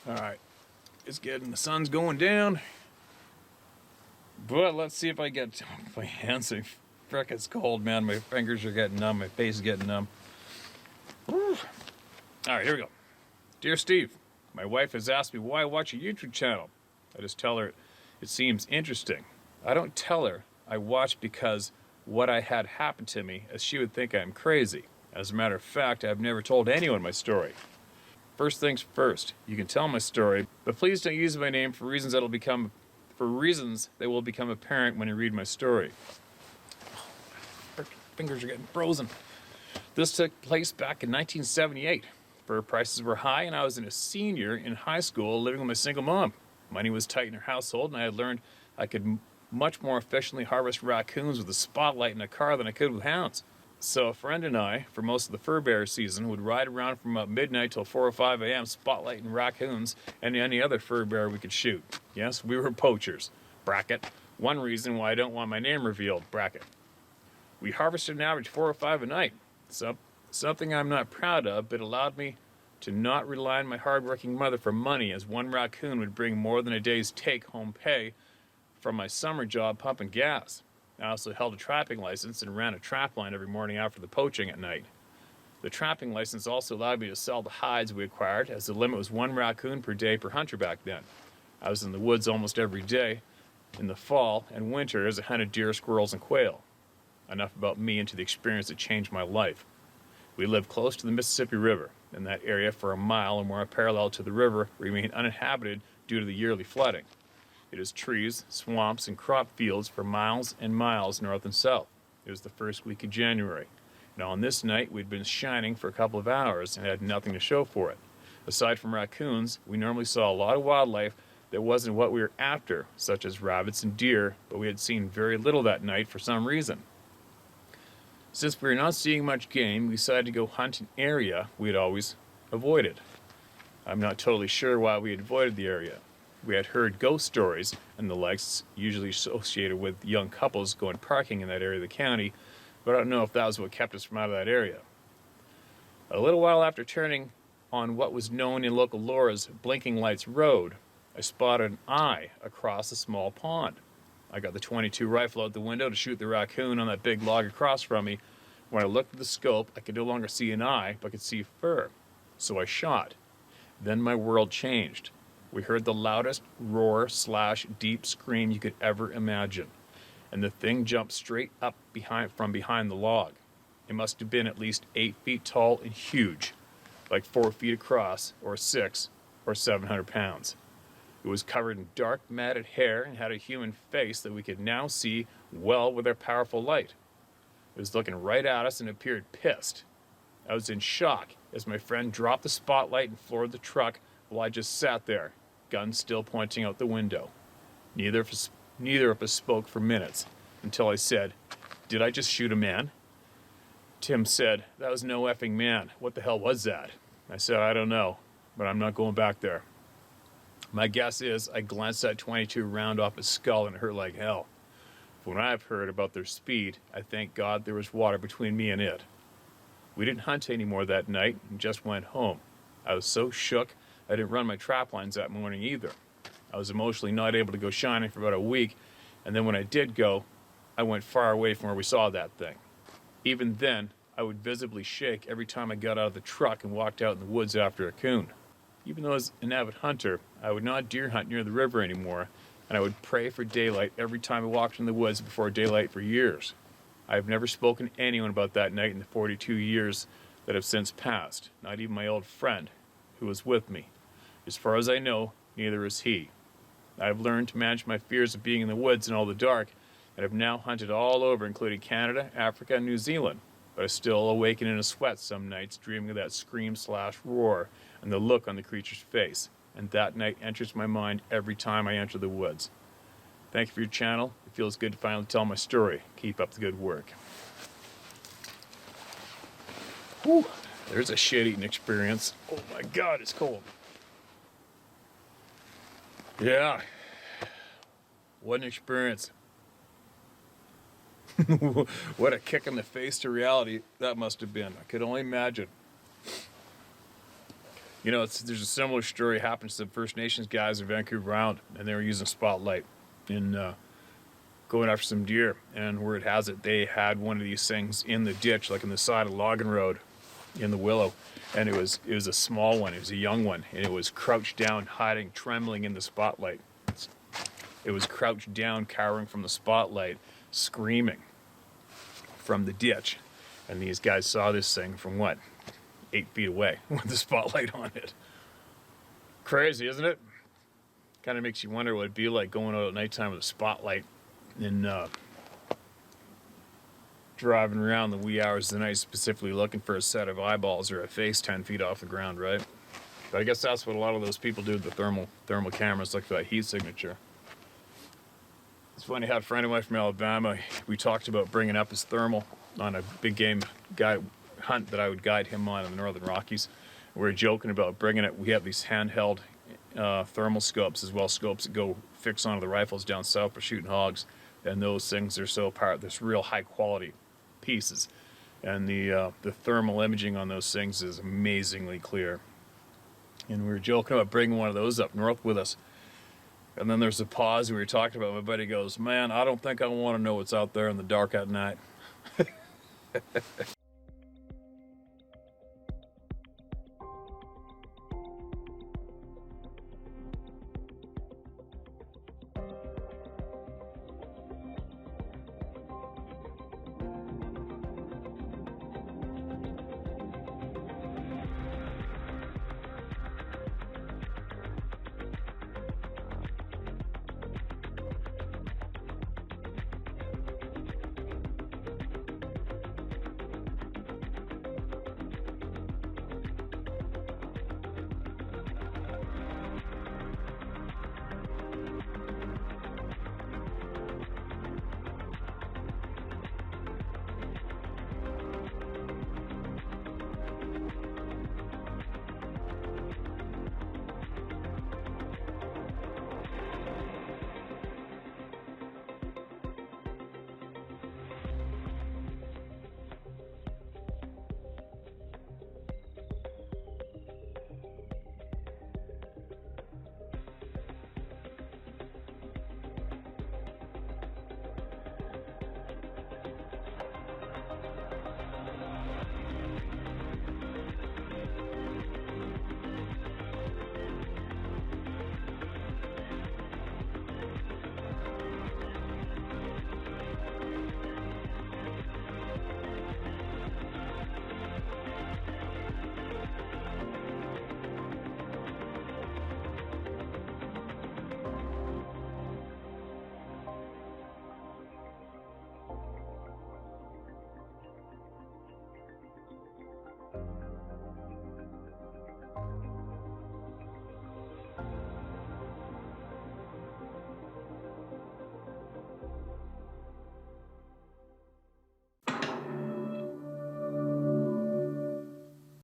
Alright, it's getting, the sun's going down. But let's see if I get my hands. Frick, it's cold, man. My fingers are getting numb, my face is getting numb. Alright, here we go. Dear Steve, my wife has asked me why I watch a YouTube channel. I just tell her it seems interesting. I don't tell her I watch because what I had happen to me, as she would think I'm crazy. As a matter of fact, I've never told anyone my story. First things first, you can tell my story, but please don't use my name for reasons that will become apparent when you read my story. Fingers are getting frozen. This took place back in 1978. Fur prices were high and I was a senior in high school living with my single mom. Money was tight in her household and I had learned I could much more efficiently harvest raccoons with a spotlight in a car than I could with hounds. So a friend and I, for most of the fur bearer season, would ride around from about midnight till 4 or 5 a.m. spotlighting raccoons and any other fur bearer we could shoot. Yes, we were poachers. Bracket. One reason why I don't want my name revealed. Bracket. We harvested an average 4 or 5 a night. Something I'm not proud of, but allowed me to not rely on my hard-working mother for money, as one raccoon would bring more than a day's take-home pay from my summer job pumping gas. I also held a trapping license and ran a trap line every morning after the poaching at night. The trapping license also allowed me to sell the hides we acquired, as the limit was 1 raccoon per day per hunter back then. I was in the woods almost every day in the fall and winter as I hunted deer, squirrels, and quail. Enough about me into the experience that changed my life. We lived close to the Mississippi River. In that area for a mile or more parallel to the river remained uninhabited due to the yearly flooding. It is trees, swamps, and crop fields for miles and miles north and south. It was the first week of January, and on this night we'd been shining for a couple of hours and had nothing to show for it. Aside from raccoons, we normally saw a lot of wildlife that wasn't what we were after, such as rabbits and deer, but we had seen very little that night for some reason. Since we were not seeing much game, we decided to go hunt an area we had always avoided. I'm not totally sure why we had avoided the area. We had heard ghost stories and the likes, usually associated with young couples going parking in that area of the county, but I don't know if that was what kept us from out of that area. A little while after turning on what was known in local lore as Blinking Lights Road, I spotted an eye across a small pond. I got the .22 rifle out the window to shoot the raccoon on that big log across from me. When I looked at the scope, I could no longer see an eye, but could see fur. So I shot. Then my world changed. We heard the loudest roar/deep scream you could ever imagine, and the thing jumped straight up from behind the log. It must have been at least 8 feet tall and huge, like 4 feet across, or 6 or 700 pounds. It was covered in dark matted hair and had a human face that we could now see well with our powerful light. It was looking right at us and appeared pissed. I was in shock as my friend dropped the spotlight and floored the truck while I just sat there, gun still pointing out the window. Neither of us spoke for minutes, until I said, "Did I just shoot a man?" Tim said, "That was no effing man. What the hell was that?" I said, "I don't know, but I'm not going back there." My guess is I glanced that .22 round off his skull and it hurt like hell. From what I've heard about their speed, I thank God there was water between me and it. We didn't hunt anymore that night and just went home. I was so shook I didn't run my trap lines that morning either. I was emotionally not able to go shining for about a week, and then when I did go, I went far away from where we saw that thing. Even then, I would visibly shake every time I got out of the truck and walked out in the woods after a coon. Even though I was an avid hunter, I would not deer hunt near the river anymore, and I would pray for daylight every time I walked in the woods before daylight for years. I have never spoken to anyone about that night in the 42 years that have since passed, not even my old friend who was with me. As far as I know, neither is he. I have learned to manage my fears of being in the woods in all the dark, and have now hunted all over, including Canada, Africa, and New Zealand. But I still awaken in a sweat some nights, dreaming of that scream/roar and the look on the creature's face. And that night enters my mind every time I enter the woods. Thank you for your channel. It feels good to finally tell my story. Keep up the good work. Whew, there's a shit-eating experience. Oh my God, it's cold. Yeah, what an experience. What a kick in the face to reality that must have been. I could only imagine. There's a similar story happened to some First Nations guys in Vancouver Island, and they were using spotlight in going after some deer. And word has it, they had one of these things in the ditch, like in the side of Logan Road, in the willow, and it was a small one. It was a young one, and it was crouched down, hiding, trembling in the spotlight. It was crouched down, cowering from the spotlight, screaming from the ditch. And these guys saw this thing from 8 feet away with the spotlight on it. Crazy, isn't it? Kind of makes you wonder what it'd be like going out at nighttime with a spotlight and driving around the wee hours of the night, specifically looking for a set of eyeballs or a face 10 feet off the ground, right? But I guess that's what a lot of those people do with the thermal cameras, look for that heat signature. It's funny, I had a friend of mine from Alabama. We talked about bringing up his thermal on a big game hunt that I would guide him on in the Northern Rockies. We were joking about bringing it. We have these handheld thermal scopes as well, scopes that go fix onto the rifles down south for shooting hogs, and those things are so this real high quality pieces, and the thermal imaging on those things is amazingly clear. And we were joking about bringing one of those up north with us. And then there's a pause, and we were talking about it. My buddy goes, "Man, I don't think I want to know what's out there in the dark at night."